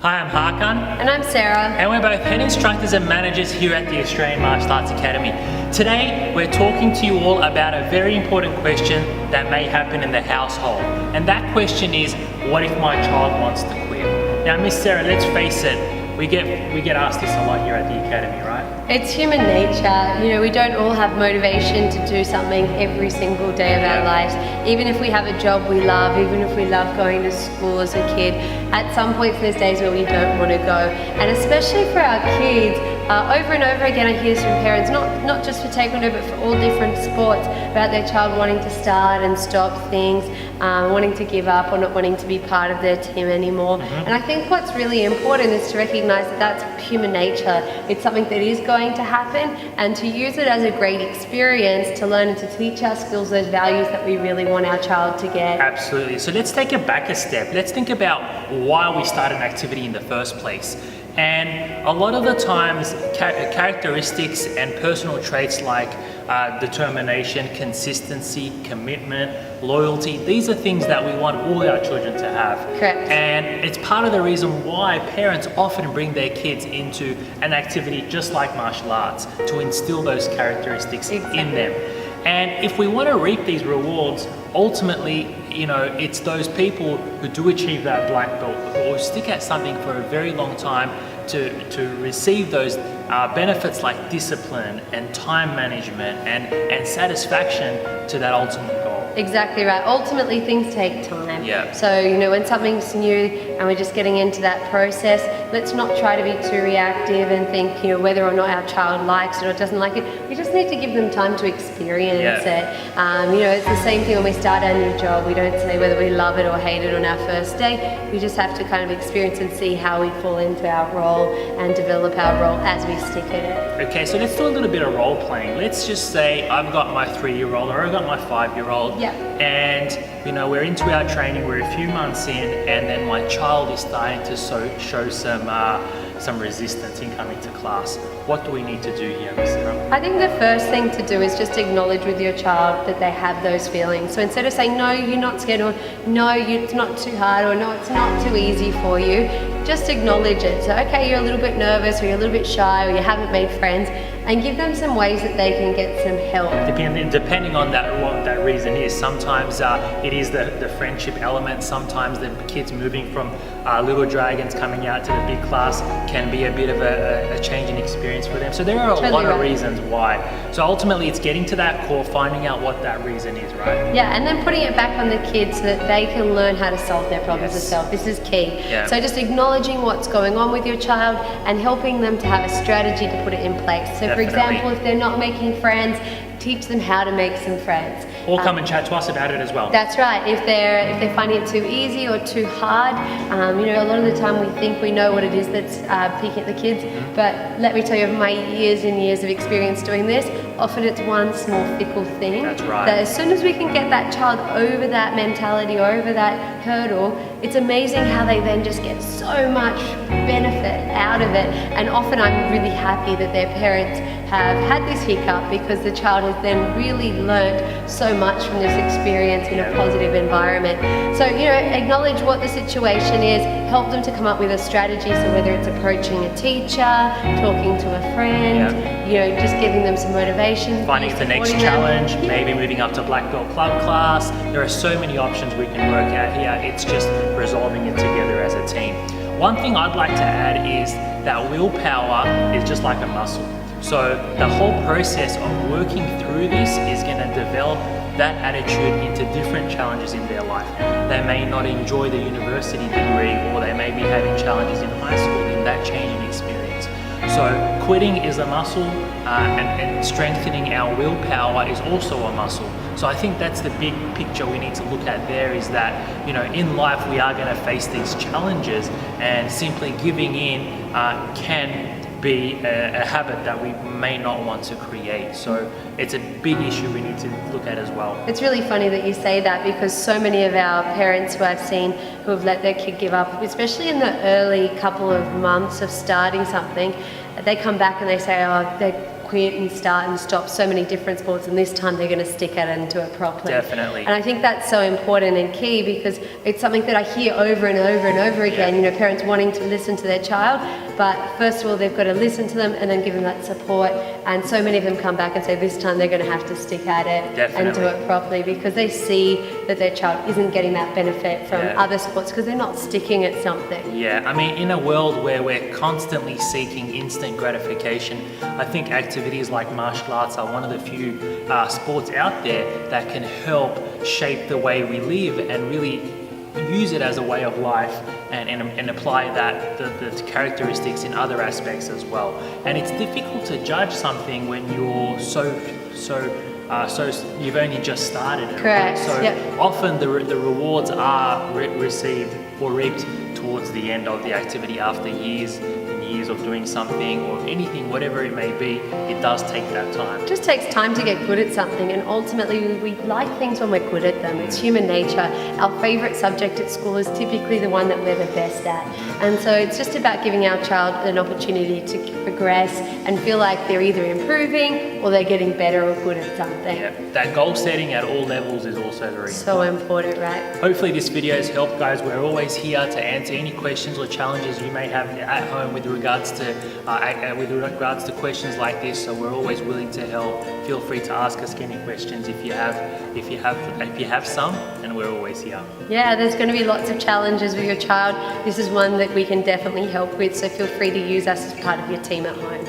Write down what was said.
Hi, I'm Hakan. And I'm Sarah. And we're both head instructors and managers here at the Australian Martial Arts Academy. Today, we're talking to you all about a very important question that may happen in the household. And that question is, what if my child wants to quit? Now, Miss Sarah, let's face it, we get asked this a lot here at the Academy, right? It's human nature. You know, we don't all have motivation to do something every single day of our lives. Even if we have a job we love, even if we love going to school as a kid, at some point there's days where we don't want to go. And especially for our kids, over and over again I hear this from parents, not just for Taekwondo but for all different sports, about their child wanting to start and stop things, wanting to give up or not wanting to be part of their team anymore. And I think what's really important is to recognize that that's human nature. It's something that is going to happen, and to use it as a great experience to learn and to teach our skills those values that we really want our child to get. Absolutely. So let's take it back a step. Let's think about why we start an activity in the first place. And a lot of the times, characteristics and personal traits like determination, consistency, commitment, loyalty, these are things that we want all our children to have. Correct. And it's part of the reason why parents often bring their kids into an activity just like martial arts, to instill those characteristics in them. And if we want to reap these rewards, ultimately, you know, it's those people who do achieve that black belt or stick at something for a very long time to receive those benefits like discipline and time management and satisfaction to that ultimate goal. Exactly right. Ultimately, things take time. Yeah. So, you know, when something's new and we're just getting into that process, let's not try to be too reactive and think, you know, whether or not our child likes it or doesn't like it. We just need to give them time to experience it. You know, it's the same thing when we start our new job. We don't say whether we love it or hate it on our first day. We just have to kind of experience and see how we fall into our role and develop our role as we stick at it. Okay, so let's do a little bit of role playing. Let's just say I've got my 3-year-old or I've got my 5-year-old. Yeah. And, you know, we're into our training, we're a few months in, and then my child is starting to show some resistance in coming to class. What do we need to do here, Miss Sarah? I think the first thing to do is just acknowledge with your child that they have those feelings. So instead of saying, no, you're not scared, or no, it's not too hard, or no, it's not too easy for you, just acknowledge it. So, okay, you're a little bit nervous, or you're a little bit shy, or you haven't made friends, and give them some ways that they can get some help. Depending on what that reason is. Sometimes it is the friendship element. Sometimes the kids moving from little dragons coming out to the big class can be a bit of a change in experience for them. So there are a lot of reasons why. So ultimately it's getting to that core, finding out what that reason is, right? Yeah, and then putting it back on the kids so that they can learn how to solve their problems themselves. This is key. Yeah. So just acknowledging what's going on with your child and helping them to have a strategy to put it in place. So for example, if they're not making friends, teach them how to make some friends. Or come and chat to us about it as well. That's right. If they're finding it too easy or too hard, you know, a lot of the time we think we know what it is that's peaking at the kids, but let me tell you, over my years and years of experience doing this, often it's one small fickle thing. That's right. That as soon as we can get that child over that mentality or over that hurdle, it's amazing how they then just get so much benefit out of it. And often I'm really happy that their parents have had this hiccup, because the child has then really learned so much from this experience in a positive environment. So, you know, acknowledge what the situation is, help them to come up with a strategy. So whether it's approaching a teacher, talking to a friend, you know, just giving them some motivation. Finding the next challenge, maybe moving up to black belt club class. There are so many options we can work out here. It's just resolving it together as a team. One thing I'd like to add is that willpower is just like a muscle. So the whole process of working through this is going to develop that attitude into different challenges in their life. They may not enjoy the university degree, or they may be having challenges in high school in that change in experience. So quitting is a muscle, and strengthening our willpower is also a muscle. So I think that's the big picture we need to look at there, is that, you know, in life we are going to face these challenges, and simply giving in can be a habit that we may not want to create. So it's a big issue we need to look at as well. It's really funny that you say that, because so many of our parents who I've seen who have let their kid give up, especially in the early couple of months of starting something, they come back and they say, oh, they're quit and start and stop so many different sports, and this time they're going to stick at it and do it properly. Definitely. And I think that's so important and key, because it's something that I hear over and over and over again, you know, parents wanting to listen to their child, but first of all they've got to listen to them and then give them that support, and so many of them come back and say this time they're going to have to stick at it and do it properly, because they see that their child isn't getting that benefit from other sports because they're not sticking at something. Yeah, I mean, in a world where we're constantly seeking instant gratification, I think activities like martial arts are one of the few sports out there that can help shape the way we live and really use it as a way of life and apply the characteristics in other aspects as well. And it's difficult to judge something when you're so you've only just started it. Correct. Right? So often the rewards are received or reaped towards the end of the activity after years and years of doing something or anything, whatever it may be. It does take that time. It just takes time to get good at something, and ultimately we like things when we're good at them. It's human nature. Our favourite subject at school is typically the one that we're the best at, and so it's just about giving our child an opportunity to progress and feel like they're either improving or they're getting better or good at something. Yeah, that goal setting at all levels is also very so important, right? Hopefully this video has helped, guys. We're always here to answer any questions or challenges you may have at home with regards to questions like this. So we're always willing to help. Feel free to ask us any questions if you have some, and we're always here. Yeah, there's going to be lots of challenges with your child. This is one that we can definitely help with, so feel free to use us as part of your team at home.